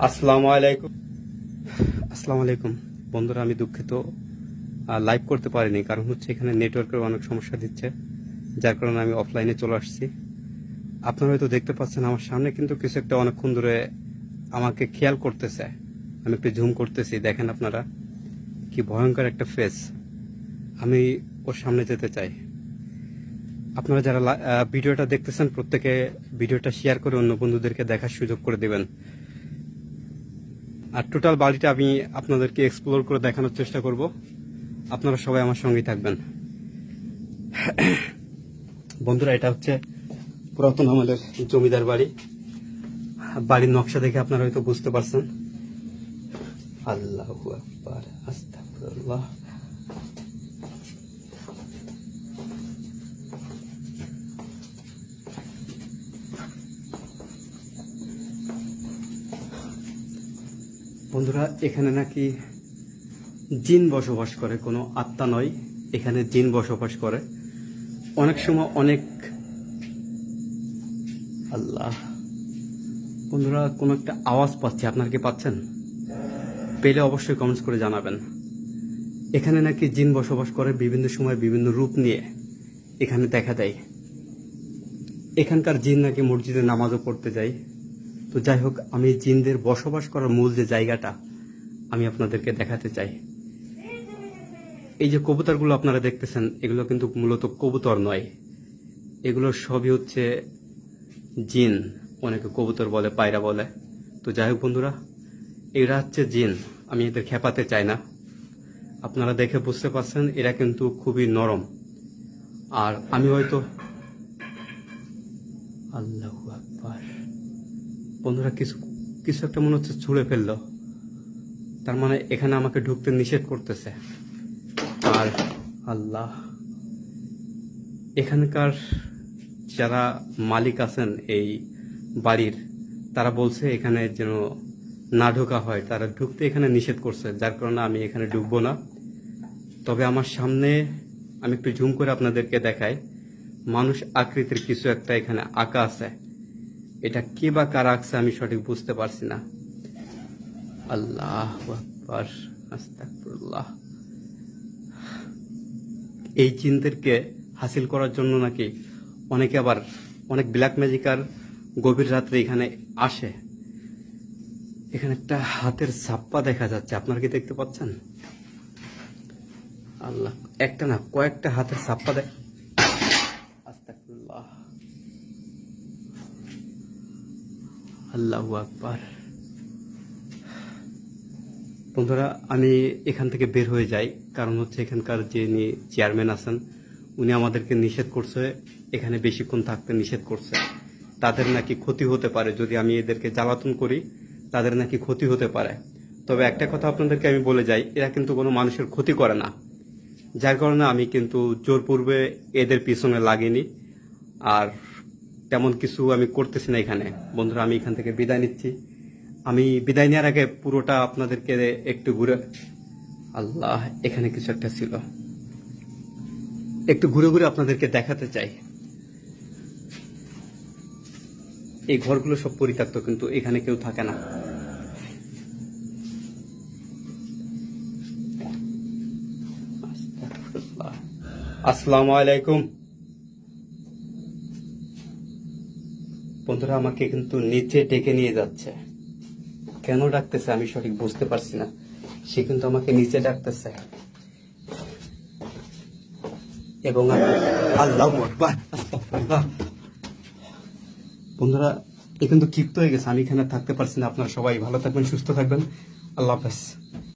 আসসালামু আলাইকুম। আসসালামু আলাইকুম বন্ধুরা, আমি দুঃখিত লাইভ করতে পারিনি, কারণ হচ্ছে এখানে নেটওয়ার্কের অনেক সমস্যা দিচ্ছে, যার কারণে আমি অফলাইনে চলে আসছি। আপনারা হয়তো দেখতে পাচ্ছেন আমার সামনে কিন্তু কিছু একটা অনেকক্ষণ ধরে আমাকে খেয়াল করতেছে। আমি একটু জুম করতেছি, দেখেন আপনারা কি ভয়ঙ্কর একটা ফেস। আমি ওর সামনে যেতে চাই। আপনারা যারা ভিডিওটা দেখতেছেন প্রত্যেকে ভিডিওটা শেয়ার করে অন্য বন্ধুদেরকে দেখার সুযোগ করে দিবেন। আর টোটাল বাড়িটা আমি আপনাদেরকে এক্সপ্লোর করে দেখানোর চেষ্টা করব। আপনারা সবাই আমার সঙ্গেই থাকবেন। বন্ধুরা, এটা হচ্ছে পুরাতন আমাদের জমিদার বাড়ি। বাড়ির নকশা দেখে আপনারা হয়তো বুঝতে পারছেন। আল্লাহু আকবার, আস্তাগফিরুল্লাহ। বন্ধুরা, এখানে নাকি জিন বসবাস করে, কোনো আত্মা নয়, এখানে জিন বসবাস করে। অনেক সময় অনেক আল্লাহ বন্ধুরা, কোনো একটা আওয়াজ পাচ্ছি, আপনারা কি পাচ্ছেন? পেলে অবশ্যই কমেন্টস করে জানাবেন। এখানে নাকি জিন বসবাস করে, বিভিন্ন সময় বিভিন্ন রূপ নিয়ে এখানে দেখা দেয়। এখানকার জিন নাকি মসজিদে নামাজও পড়তে যায়। তো যাই হোক, আমি জিনদের বসবাস করার মূল যে জায়গাটা আমি আপনাদেরকে দেখাতে চাই। এই যে কবুতরগুলো আপনারা দেখতেছেন, এগুলো কিন্তু মূলত কবুতর নয়, এগুলো সবই হচ্ছে জিন। অনেকে কবুতর বলে, পায়রা বলে। তো যাই হোক বন্ধুরা, এরা হচ্ছে জিন। আমি এদের খেপাতে চাই না। আপনারা দেখে বুঝতে পারছেন এরা কিন্তু খুবই নরম। আর আমি হয়তো আল্লাহু আকবার বন্ধুরা, কিছু কিছু একটা মনে হচ্ছে ছুঁড়ে ফেললো। তার মানে এখানে আমাকে ঢুকতে নিষেধ করতেছে। আর আল্লাহ, এখানকার যারা মালিক আছেন এই বাড়ির, তারা বলছে এখানে যেন না ঢোকা হয়, তারা ঢুকতে এখানে নিষেধ করছে, যার কারণে আমি এখানে ঢুকবো না। তবে আমার সামনে আমি একটু জুম করে আপনাদেরকে দেখাই, মানুষ আকৃতির কিছু একটা এখানে আঁকা আছে। এটা কে বা কারা আঁকছে আমি সঠিক বুঝতে পারছি না। আল্লাহু আকবার, আস্তাগফিরুল্লাহ। এই জিনদেরকে হাসিল করার জন্য নাকি অনেকে আবার অনেক ব্ল্যাক ম্যাজিকার গভীর রাত্রে এখানে আসে। এখানে একটা হাতের ছাপ্পা দেখা যাচ্ছে, আপনারা কি দেখতে পাচ্ছেন? আল্লাহ, একটা না কয়েকটা হাতের ছাপ্পা আস্তাগফিরুল্লাহ, আল্লাহু আকবার। বন্ধুরা, আমি এখান থেকে বের হয়ে যাই, কারণ হচ্ছে এখানকার যিনি চেয়ারম্যান আছেন উনি আমাদেরকে নিষেধ করছে, এখানে বেশিক্ষণ থাকতে নিষেধ করছে। তাদের নাকি ক্ষতি হতে পারে, যদি আমি এদেরকে জ্বালাতন করি তাদের নাকি ক্ষতি হতে পারে। তবে একটা কথা আপনাদেরকে আমি বলে যাই, এরা কিন্তু কোনো মানুষের ক্ষতি করে না, যার কারণে আমি কিন্তু জোরপূর্বে এদের পিছনে লাগিনি। আর তেমন কিছু আমি করতেছি না এখানে। বন্ধুরা, আমি এখান থেকে বিদায় নিচ্ছি। আমি বিদায় নেওয়ার আগে পুরোটা আপনাদেরকে একটু ঘুরে, আল্লাহ, এখানে কিছু একটা ছিল, একটু ঘুরে ঘুরে আপনাদেরকে দেখাতে চাই। এই ঘরগুলো সব পরিত্যক্ত, কিন্তু এখানে কেউ থাকে না। আসসালামু আলাইকুম। বন্ধুরা, আমাকে কিন্তু নিচে ডেকে নিয়ে যাচ্ছে। কেন ডাকতেছে আমি সঠিক বুঝতে পারছি না। সে কিন্তু আমাকে নিচে ডাকতেছে এবং আল্লাহু আকবার, আস্তাগফিরুল্লাহ। বন্ধুরা, এ কিন্তু ক্ষিপ্ত হয়ে গেছে, আমি এখানে থাকতে পারছি না। আপনারা সবাই ভালো থাকবেন, সুস্থ থাকবেন। আল্লাহ হাফেজ।